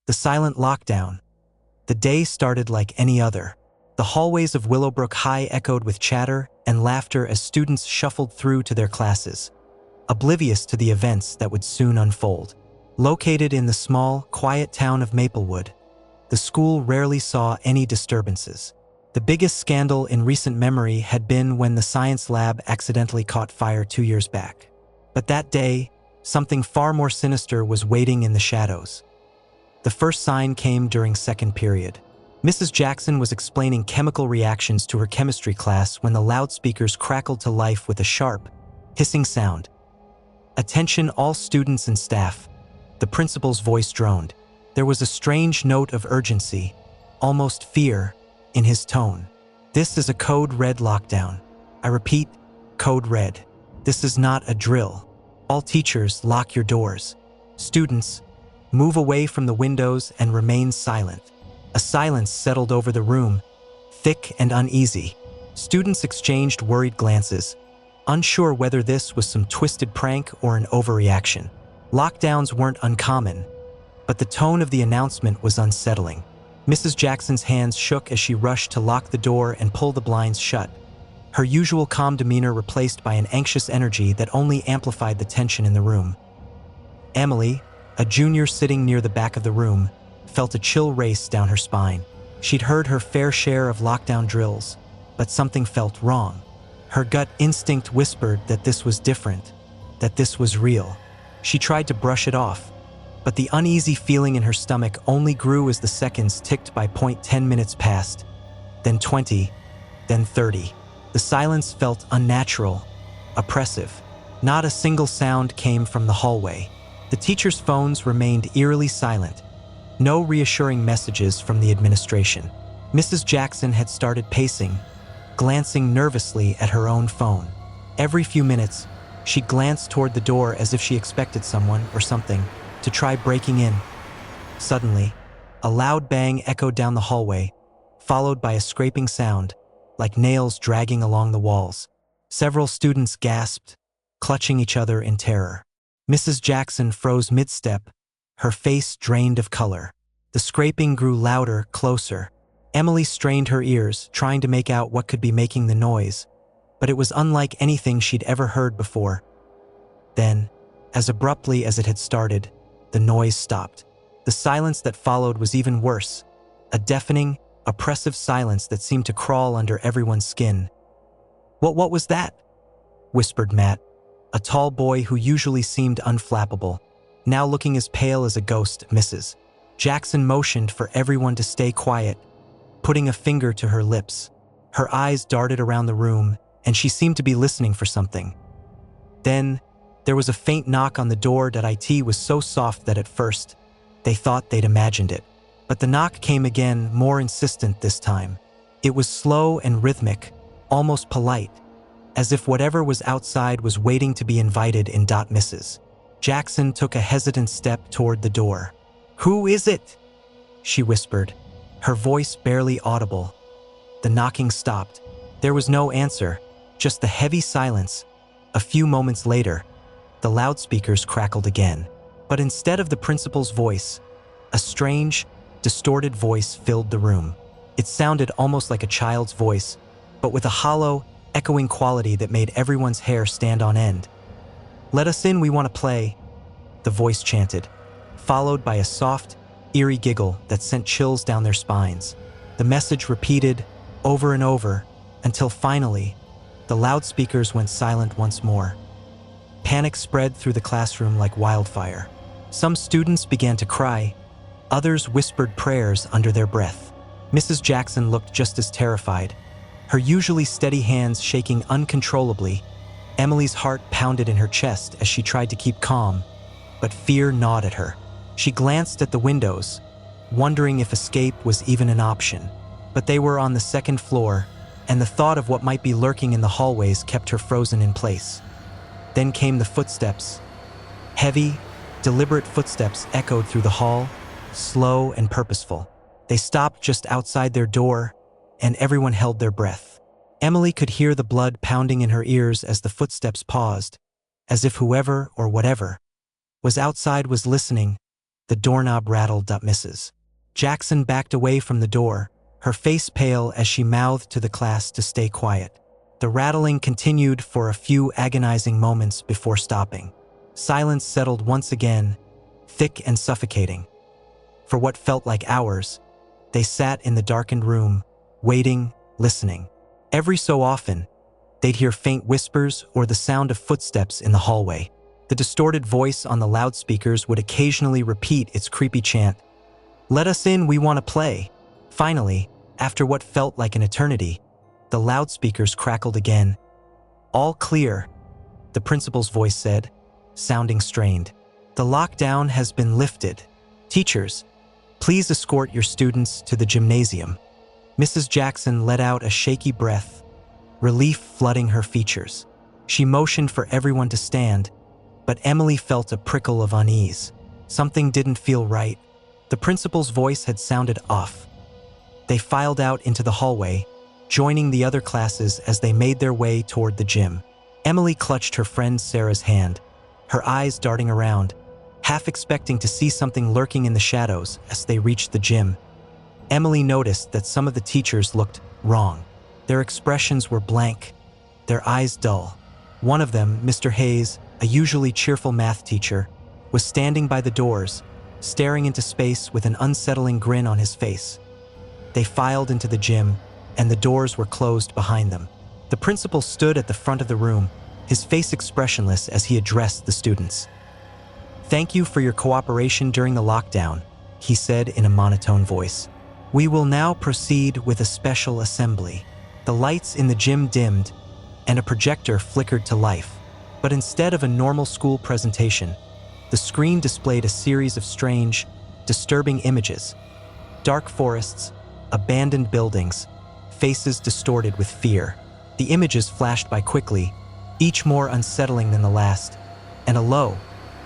The silent lockdown. The day started like any other. The hallways of Willowbrook High echoed with chatter and laughter as students shuffled through to their classes, oblivious to the events that would soon unfold. Located in the small, quiet town of Maplewood, the school rarely saw any disturbances. The biggest scandal in recent memory had been when the science lab accidentally caught fire 2 years back. But that day, something far more sinister was waiting in the shadows. The first sign came during second period. Mrs. Jackson was explaining chemical reactions to her chemistry class when the loudspeakers crackled to life with a sharp, hissing sound. "Attention all students and staff," the principal's voice droned. There was a strange note of urgency, almost fear, in his tone. "This is a code red lockdown. I repeat, code red. This is not a drill. All teachers, lock your doors. Students, move away from the windows and remain silent." A silence settled over the room, thick and uneasy. Students exchanged worried glances, unsure whether this was some twisted prank or an overreaction. Lockdowns weren't uncommon, but the tone of the announcement was unsettling. Mrs. Jackson's hands shook as she rushed to lock the door and pull the blinds shut, her usual calm demeanor replaced by an anxious energy that only amplified the tension in the room. Emily, a junior sitting near the back of the room, felt a chill race down her spine. She'd heard her fair share of lockdown drills, but something felt wrong. Her gut instinct whispered that this was different, that this was real. She tried to brush it off, but the uneasy feeling in her stomach only grew as the seconds ticked by. 10 minutes passed, then 20, then 30. The silence felt unnatural, oppressive. Not a single sound came from the hallway. The teachers' phones remained eerily silent. No reassuring messages from the administration. Mrs. Jackson had started pacing, glancing nervously at her own phone. Every few minutes, she glanced toward the door as if she expected someone or something to try breaking in. Suddenly, a loud bang echoed down the hallway, followed by a scraping sound, like nails dragging along the walls. Several students gasped, clutching each other in terror. Mrs. Jackson froze mid-step, her face drained of color. The scraping grew louder, closer. Emily strained her ears, trying to make out what could be making the noise, but it was unlike anything she'd ever heard before. Then, as abruptly as it had started, the noise stopped. The silence that followed was even worse, a deafening, oppressive silence that seemed to crawl under everyone's skin. What was that?" whispered Matt, a tall boy who usually seemed unflappable, now looking as pale as a ghost. Mrs. Jackson motioned for everyone to stay quiet, putting a finger to her lips. Her eyes darted around the room, and she seemed to be listening for something. Then, there was a faint knock on the door. It was so soft that at first, they thought they'd imagined it. But the knock came again, more insistent this time. It was slow and rhythmic, almost polite, as if whatever was outside was waiting to be invited in. Mrs. Jackson took a hesitant step toward the door. "Who is it?" she whispered, her voice barely audible. The knocking stopped. There was no answer, just the heavy silence. A few moments later, the loudspeakers crackled again. But instead of the principal's voice, a strange, distorted voice filled the room. It sounded almost like a child's voice, but with a hollow, echoing quality that made everyone's hair stand on end. "Let us in, we want to play," the voice chanted, followed by a soft, eerie giggle that sent chills down their spines. The message repeated over and over until finally, the loudspeakers went silent once more. Panic spread through the classroom like wildfire. Some students began to cry, others whispered prayers under their breath. Mrs. Jackson looked just as terrified, her usually steady hands shaking uncontrollably. Emily's heart pounded in her chest as she tried to keep calm, but fear gnawed at her. She glanced at the windows, wondering if escape was even an option. But they were on the second floor, and the thought of what might be lurking in the hallways kept her frozen in place. Then came the footsteps. Heavy, deliberate footsteps echoed through the hall, slow and purposeful. They stopped just outside their door, and everyone held their breath. Emily could hear the blood pounding in her ears as the footsteps paused, as if whoever or whatever was outside was listening, The doorknob rattled. Mrs. Jackson backed away from the door, her face pale as she mouthed to the class to stay quiet. The rattling continued for a few agonizing moments before stopping. Silence settled once again, thick and suffocating. For what felt like hours, they sat in the darkened room, waiting, listening. Every so often, they'd hear faint whispers or the sound of footsteps in the hallway. The distorted voice on the loudspeakers would occasionally repeat its creepy chant, "Let us in, we want to play." Finally, after what felt like an eternity, the loudspeakers crackled again. "All clear," the principal's voice said, sounding strained. "The lockdown has been lifted. Teachers, please escort your students to the gymnasium." Mrs. Jackson let out a shaky breath, relief flooding her features. She motioned for everyone to stand, but Emily felt a prickle of unease. Something didn't feel right. The principal's voice had sounded off. They filed out into the hallway, joining the other classes as they made their way toward the gym. Emily clutched her friend Sarah's hand, her eyes darting around, half expecting to see something lurking in the shadows as they reached the gym. Emily noticed that some of the teachers looked wrong. Their expressions were blank, their eyes dull. One of them, Mr. Hayes, a usually cheerful math teacher, was standing by the doors, staring into space with an unsettling grin on his face. They filed into the gym, and the doors were closed behind them. The principal stood at the front of the room, his face expressionless as he addressed the students. "Thank you for your cooperation during the lockdown," he said in a monotone voice. "We will now proceed with a special assembly." The lights in the gym dimmed, and a projector flickered to life. But instead of a normal school presentation, the screen displayed a series of strange, disturbing images. Dark forests, abandoned buildings, faces distorted with fear. The images flashed by quickly, each more unsettling than the last, and a low,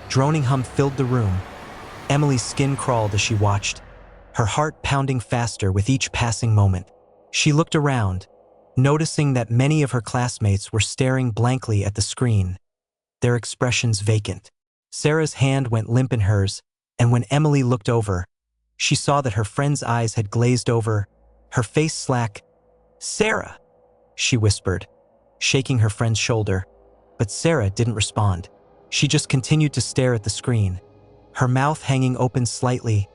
droning hum filled the room. Emily's skin crawled as she watched, her heart pounding faster with each passing moment. She looked around, noticing that many of her classmates were staring blankly at the screen, their expressions vacant. Sarah's hand went limp in hers, and when Emily looked over, she saw that her friend's eyes had glazed over, her face slack. "Sarah," she whispered, shaking her friend's shoulder. But Sarah didn't respond. She just continued to stare at the screen, her mouth hanging open slightly.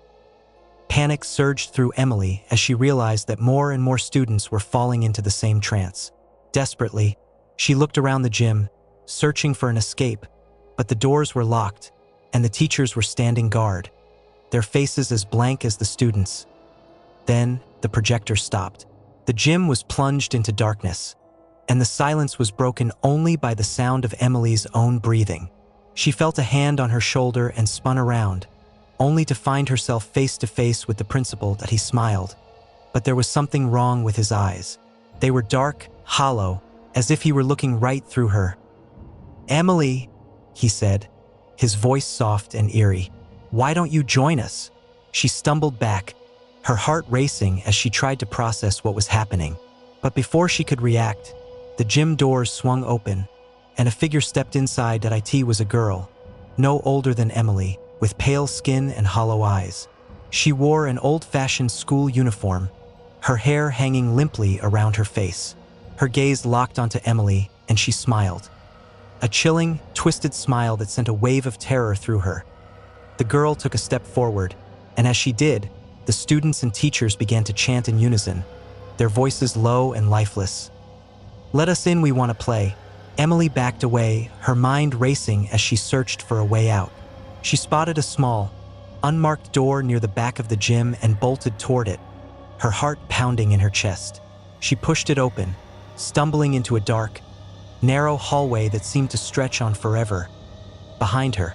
Panic surged through Emily as she realized that more and more students were falling into the same trance. Desperately, she looked around the gym, searching for an escape, but the doors were locked, and the teachers were standing guard, their faces as blank as the students. Then, the projector stopped. The gym was plunged into darkness, and the silence was broken only by the sound of Emily's own breathing. She felt a hand on her shoulder and spun around, only to find herself face to face with the principal. That he smiled, but there was something wrong with his eyes. They were dark, hollow, as if he were looking right through her. "Emily," he said, his voice soft and eerie, "why don't you join us?" She stumbled back, her heart racing as she tried to process what was happening. But before she could react, the gym doors swung open, and a figure stepped inside. That it was a girl, no older than Emily, with pale skin and hollow eyes. She wore an old-fashioned school uniform, her hair hanging limply around her face. Her gaze locked onto Emily, and she smiled. A chilling, twisted smile that sent a wave of terror through her. The girl took a step forward, and as she did, the students and teachers began to chant in unison, their voices low and lifeless. "Let us in, we want to play." Emily backed away, her mind racing as she searched for a way out. She spotted a small, unmarked door near the back of the gym and bolted toward it, her heart pounding in her chest. She pushed it open, stumbling into a dark, narrow hallway that seemed to stretch on forever. Behind her,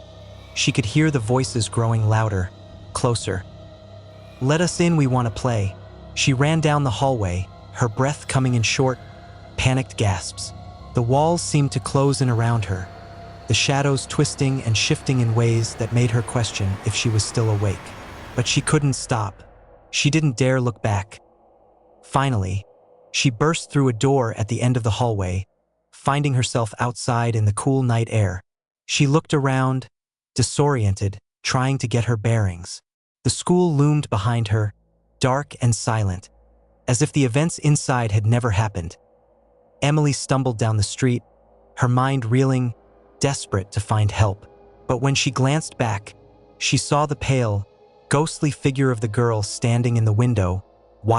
she could hear the voices growing louder, closer. "Let us in, we want to play." She ran down the hallway, her breath coming in short, panicked gasps. The walls seemed to close in around her, the shadows twisting and shifting in ways that made her question if she was still awake. But she couldn't stop. She didn't dare look back. Finally, she burst through a door at the end of the hallway, finding herself outside in the cool night air. She looked around, disoriented, trying to get her bearings. The school loomed behind her, dark and silent, as if the events inside had never happened. Emily stumbled down the street, her mind reeling, desperate to find help. But when she glanced back, she saw the pale, ghostly figure of the girl standing in the window,